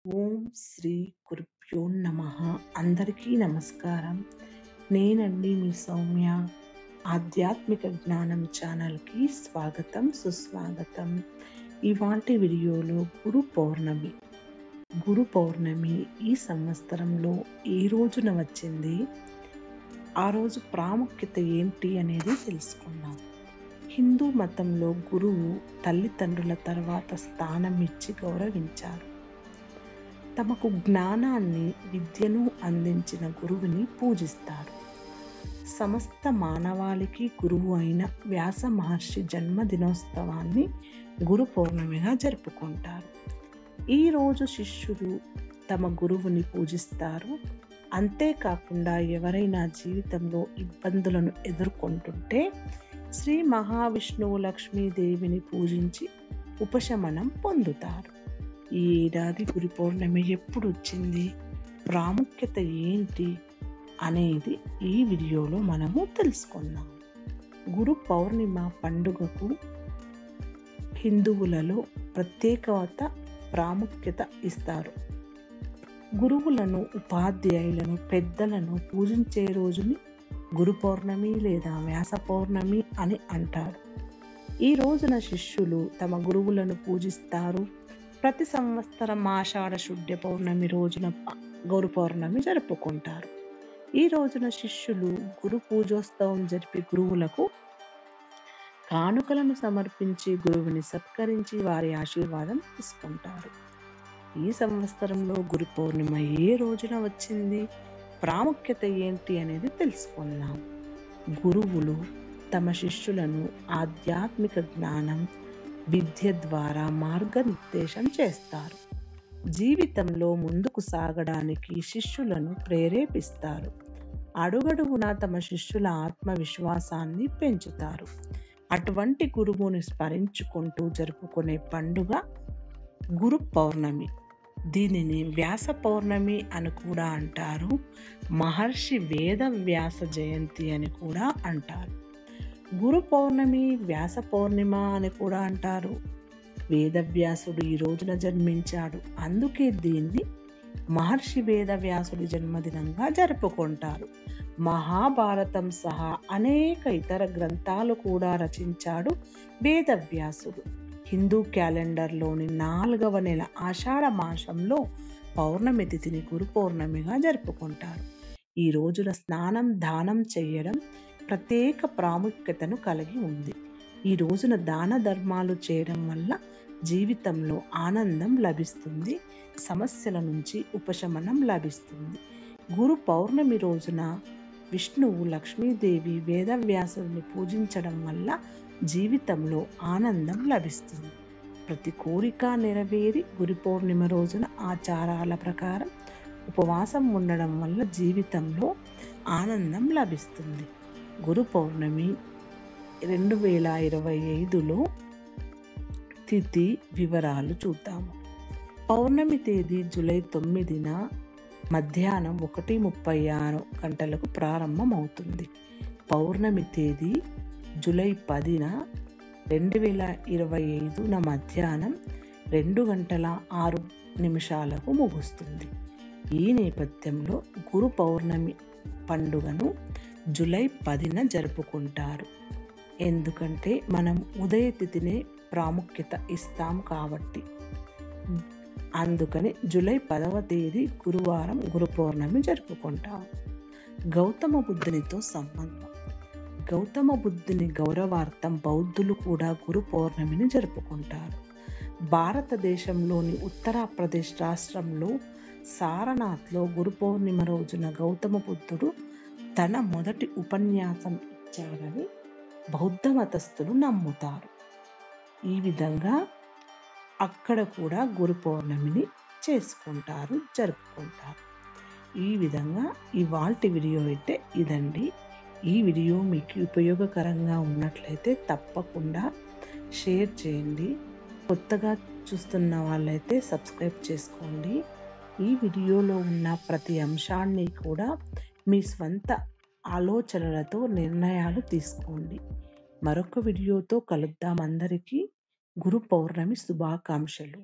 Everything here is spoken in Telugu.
ఓం శ్రీ గురుభ్యో నమః. అందరికీ నమస్కారం. నేనండి మీ సౌమ్య. ఆధ్యాత్మిక జ్ఞానం ఛానల్‌కి స్వాగతం, సుస్వాగతం. ఇవాల్టి వీడియోలో గురు పౌర్ణమి ఈ సంవత్సరంలో ఏ రోజున వచ్చింది, ఆ రోజు ప్రాముఖ్యత ఏంటి అనేది తెలుసుకుందాం. హిందూ మతంలో గురువు తల్లిదండ్రుల తర్వాత స్థానం ఇచ్చి గౌరవించారు. తమకు జ్ఞానాన్ని, విద్యను అందించిన గురువుని పూజిస్తారు. సమస్త మానవాళికి గురువు అయిన వ్యాస మహర్షి జన్మదినోత్సవాన్ని గురు పౌర్ణమిగా జరుపుకుంటారు. ఈ రోజు శిష్యులు తమ గురువుని పూజిస్తారు. అంతేకాకుండా ఎవరైనా జీవితంలో ఇబ్బందులను ఎదుర్కొంటుంటే శ్రీ మహావిష్ణువు లక్ష్మీదేవిని పూజించి ఉపశమనం పొందుతారు. ఈ ఏడాది గురు పౌర్ణమి ఎప్పుడు వచ్చింది, ప్రాముఖ్యత ఏంటి అనేది ఈ వీడియోలో మనము తెలుసుకుందాం. గురు పౌర్ణిమ పండుగకు హిందువులలో ప్రత్యేకత, ప్రాముఖ్యత ఇస్తారు. గురువులను, ఉపాధ్యాయులను, పెద్దలను పూజించే రోజుని గురు పౌర్ణమి లేదా వ్యాస పౌర్ణమి అని అంటారు. ఈ రోజున శిష్యులు తమ గురువులను పూజిస్తారు. ప్రతి సంవత్సరం ఆషాఢ శుద్ధ పౌర్ణమి రోజున గురు పౌర్ణమి జరుపుకుంటారు. ఈ రోజున శిష్యులు గురు పూజోత్సవం జరిపి గురువులకు కానుకలను సమర్పించి గురువుని సత్కరించి వారి ఆశీర్వాదం తీసుకుంటారు. ఈ సంవత్సరంలో గురు పౌర్ణిమ ఏ రోజున వచ్చింది, ప్రాముఖ్యత ఏంటి అనేది తెలుసుకుందాం. గురువులు తమ శిష్యులను ఆధ్యాత్మిక జ్ఞానం, విద్య ద్వారా మార్గనిర్దేశం చేస్తారు. జీవితంలో ముందుకు సాగడానికి శిష్యులను ప్రేరేపిస్తారు. అడుగడుగునా తమ శిష్యుల ఆత్మవిశ్వాసాన్ని పెంచుతారు. అటువంటి గురువుని స్మరించుకుంటూ జరుపుకునే పండుగ గురు పౌర్ణమి. దీనిని వ్యాస పౌర్ణమి అని కూడా అంటారు. మహర్షి వేద వ్యాస జయంతి అని కూడా అంటారు. గురు పౌర్ణమి, వ్యాస పౌర్ణిమ అని కూడా అంటారు. వేదవ్యాసుడు ఈ రోజున జన్మించాడు, అందుకే దీన్ని మహర్షి వేదవ్యాసుడి జన్మదినంగా జరుపుకుంటారు. మహాభారతం సహా అనేక ఇతర గ్రంథాలు కూడా రచించాడు వేదవ్యాసుడు. హిందూ క్యాలెండర్లోని 4వ నెల ఆషాఢ మాసంలో పౌర్ణమి తిథిని గురు పౌర్ణమిగా జరుపుకుంటారు. ఈ రోజున స్నానం, దానం చేయడం ప్రత్యేక ప్రాముఖ్యతను కలిగి ఉంది. ఈ రోజున దాన ధర్మాలు చేయడం వల్ల జీవితంలో ఆనందం లభిస్తుంది, సమస్యల నుంచి ఉపశమనం లభిస్తుంది. గురు పౌర్ణమి రోజున విష్ణువు, లక్ష్మీదేవి, వేదవ్యాసుని పూజించడం వల్ల జీవితంలో ఆనందం లభిస్తుంది. ప్రతి కోరిక నెరవేరి గురు పౌర్ణిమ రోజున ఆచారాల ప్రకారం ఉపవాసం ఉండడం వల్ల జీవితంలో ఆనందం లభిస్తుంది. గురు పౌర్ణమి 2025లో తిథి వివరాలు చూద్దాము. పౌర్ణమి తేదీ జూలై 9న మధ్యాహ్నం 1:36 గంటలకు ప్రారంభమవుతుంది. పౌర్ణమి తేదీ జూలై 10న 2025న మధ్యాహ్నం 2:06 ముగుస్తుంది. ఈ నేపథ్యంలో గురు పౌర్ణమి పండుగను జూలై 10న జరుపుకుంటారు. ఎందుకంటే మనం ఉదయ తిథినే ప్రాముఖ్యత ఇస్తాం కాబట్టి. అందుకని జూలై 10వ తేదీ గురువారం గురు పౌర్ణమి జరుపుకుంటాం. గౌతమ బుద్ధునితో సంబంధం. గౌతమ బుద్ధుని గౌరవార్థం బౌద్ధులు కూడా గురు పౌర్ణమిని జరుపుకుంటారు. భారతదేశంలోని ఉత్తరప్రదేశ్ రాష్ట్రంలో సారనాథ్లో గురు పౌర్ణిమ రోజున గౌతమ బుద్ధుడు తన మొదటి ఉపన్యాసం ఇచ్చాడని బౌద్ధ మతస్థులు నమ్ముతారు. ఈ విధంగా అక్కడ కూడా గురు పౌర్ణమిని జరుపుకుంటారు. ఈ విధంగా ఇవాల్టి వీడియో అయితే ఇదండి. ఈ వీడియో మీకు ఉపయోగకరంగా ఉన్నట్లయితే తప్పకుండా షేర్ చేయండి. కొత్తగా చూస్తున్న వాళ్ళైతే సబ్స్క్రైబ్ చేసుకోండి. ఈ వీడియోలో ఉన్న ప్రతి అంశాన్ని కూడా మీ స్వంత ఆలోచనలతో నిర్ణయాలు తీసుకోండి. మరొక వీడియోతో కలుద్దాం. అందరికీ గురు పౌర్ణమి శుభాకాంక్షలు.